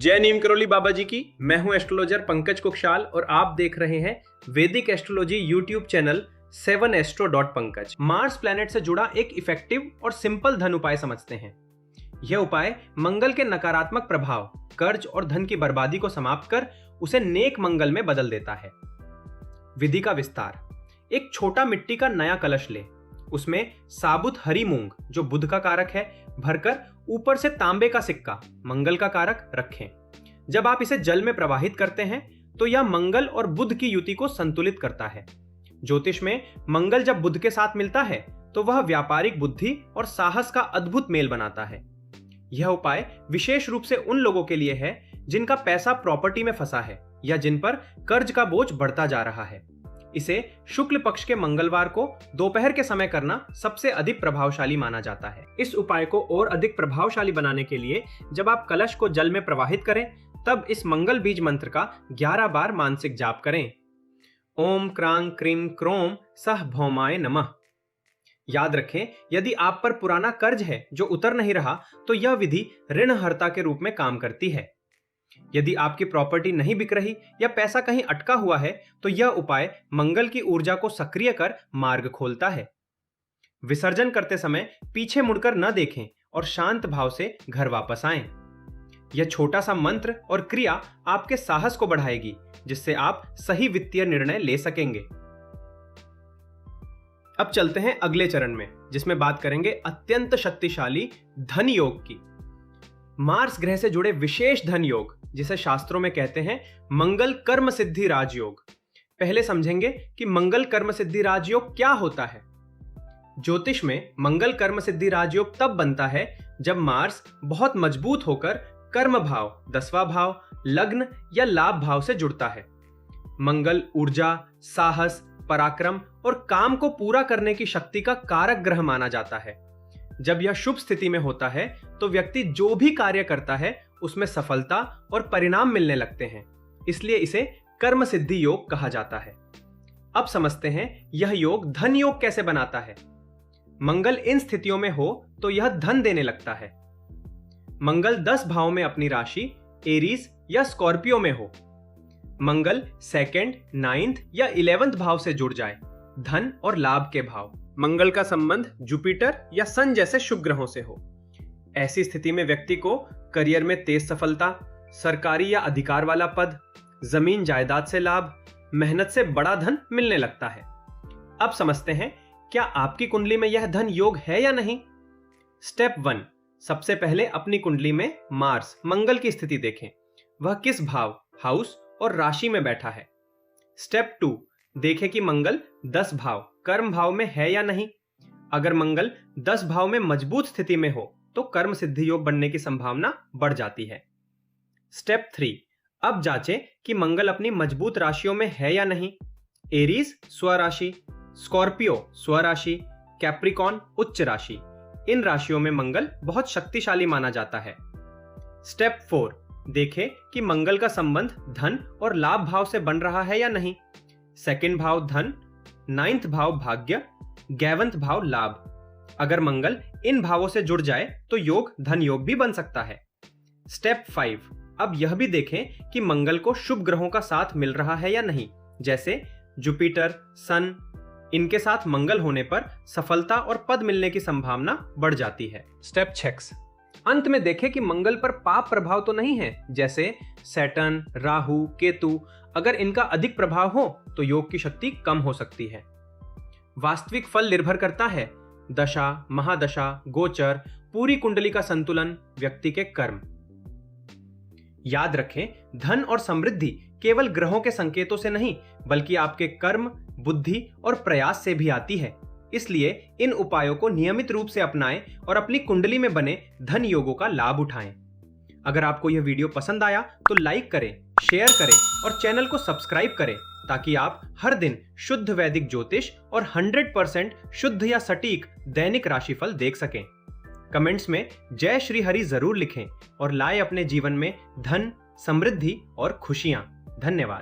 जय नीम करोली बाबा जी की। मैं हूं एस्ट्रोलॉजर पंकज कुक्षाल और आप देख रहे हैं वैदिक astrology YouTube channel 7astro.pankaj। Mars planet से जुड़ा एक इफेक्टिव और सिंपल धन उपाय समझते हैं। यह उपाय मंगल के नकारात्मक प्रभाव, कर्ज और धन की बर्बादी को समाप्त कर उसे नेक मंगल में बदल देता है। विधि का विस्तार। एक छोटा मिट्टी का नया कलश ले, उसमें साबुत हरी मूंग जो बुध का कारक है भरकर ऊपर से तांबे का सिक्का मंगल का कारक रखें। जब आप इसे जल में प्रवाहित करते हैं तो यह मंगल और बुध की युति को संतुलित करता है। ज्योतिष में मंगल जब बुध के साथ मिलता है तो वह व्यापारिक बुद्धि और साहस का अद्भुत मेल बनाता है। यह उपाय विशेष रूप से उन लोगों के लिए है जिनका पैसा प्रॉपर्टी में फंसा है या जिन पर कर्ज का बोझ बढ़ता जा रहा है। इसे शुक्ल पक्ष के मंगलवार को दोपहर के समय करना सबसे अधिक प्रभावशाली माना जाता है। इस उपाय को और अधिक प्रभावशाली बनाने के लिए जब आप कलश को जल में प्रवाहित करें तब इस मंगल बीज मंत्र का 11 बार मानसिक जाप करें। ओम क्रांग क्रीम क्रोम सह भौमाय नमः। याद रखें, यदि आप पर पुराना कर्ज है जो उतर नहीं रहा तो यह विधि ऋणहर्ता के रूप में काम करती है। यदि आपकी प्रॉपर्टी नहीं बिक रही या पैसा कहीं अटका हुआ है तो यह उपाय मंगल की ऊर्जा को सक्रिय कर मार्ग खोलता है। विसर्जन करते समय पीछे मुड़कर न देखें और शांत भाव से घर वापस आएं। यह छोटा सा मंत्र और क्रिया आपके साहस को बढ़ाएगी, जिससे आप सही वित्तीय निर्णय ले सकेंगे। अब चलते हैं अगले चरण में, जिसमें बात करेंगे अत्यंत शक्तिशाली धन योग की। मार्स ग्रह से जुड़े विशेष धन योग, जिसे शास्त्रों में कहते हैं मंगल कर्म सिद्धि राजयोग। पहले समझेंगे कि मंगल कर्म सिद्धि राजयोग क्या होता है। ज्योतिष में मंगल कर्म सिद्धि राजयोग तब बनता है जब मार्स बहुत मजबूत होकर कर्म भाव, 10वां भाव, लग्न या लाभ भाव से जुड़ता है। मंगल ऊर्जा, साहस, पराक्रम और काम को पूरा करने की शक्ति का कारक ग्रह माना जाता है। जब यह शुभ स्थिति में होता है तो व्यक्ति जो भी कार्य करता है उसमें सफलता और परिणाम मिलने लगते हैं, इसलिए इसे कर्म सिद्धि योग कहा जाता है। अब समझते हैं यह योग धन योग कैसे बनाता है। मंगल इन स्थितियों में हो तो यह धन देने लगता है। मंगल 10 भाव में अपनी राशि एरीज या स्कॉर्पियो में हो। मंगल 2nd, 9th या 11th भाव से जुड़ जाए, धन और लाभ के भाव। मंगल का संबंध जुपिटर या सन जैसे शुभ ग्रहों से हो। ऐसी स्थिति में व्यक्ति को करियर में तेज सफलता, सरकारी या अधिकार वाला पद, जमीन जायदाद से लाभ, मेहनत से बड़ा धन मिलने लगता है। अब समझते हैं क्या आपकी कुंडली में यह धन योग है या नहीं। स्टेप 1, सबसे पहले अपनी कुंडली में मार्स मंगल की स्थिति देखें, वह किस भाव, हाउस और राशि में बैठा है। स्टेप 2, देखें कि मंगल 10 भाव कर्म भाव में है या नहीं। अगर मंगल 10 भाव में मजबूत स्थिति में हो तो कर्म सिद्धि योग बनने की संभावना बढ़ जाती है। स्टेप 3, अब जांचें कि मंगल अपनी मजबूत राशियों में है या नहीं। एरीज स्वराशि, स्कॉर्पियो स्वराशि, कैप्रिकॉन उच्च राशि, इन राशियों में मंगल बहुत शक्तिशाली माना जाता है। स्टेप 4, देखें कि मंगल का संबंध धन और लाभ भाव से बन रहा है या नहीं। 2nd भाव धन, 9th भाव भाग्य, 11th भाव लाभ। अगर मंगल इन भावों से जुड़ जाए तो योग धन योग भी बन सकता है। स्टेप 5, अब यह भी देखें कि मंगल को शुभ ग्रहों का साथ मिल रहा है या नहीं, जैसे जुपिटर, सन। इनके साथ मंगल होने पर सफलता और पद मिलने की संभावना बढ़ जाती है। स्टेप 6, अंत में देखें कि मंगल पर पाप प्रभाव तो नहीं है, जैसे सैटर्न, राहु, केतु। अगर इनका अधिक प्रभाव हो तो योग की शक्ति कम हो सकती है। वास्तविक फल निर्भर करता है दशा, महादशा, गोचर, पूरी कुंडली का संतुलन, व्यक्ति के कर्म। याद रखें, धन और समृद्धि केवल ग्रहों के संकेतों से नहीं बल्कि आपके कर्म, बुद्धि और प्रयास से भी आती है। इसलिए इन उपायों को नियमित रूप से अपनाएं और अपनी कुंडली में बने धन योगों का लाभ उठाएं। अगर आपको यह वीडियो पसंद आया तो लाइक करें, शेयर करें और चैनल को सब्सक्राइब करें ताकि आप हर दिन शुद्ध वैदिक ज्योतिष और 100% शुद्ध या सटीक दैनिक राशिफल देख सकें। कमेंट्स में जय श्री हरि जरूर लिखें और लाएं अपने जीवन में धन, समृद्धि और खुशियां। धन्यवाद।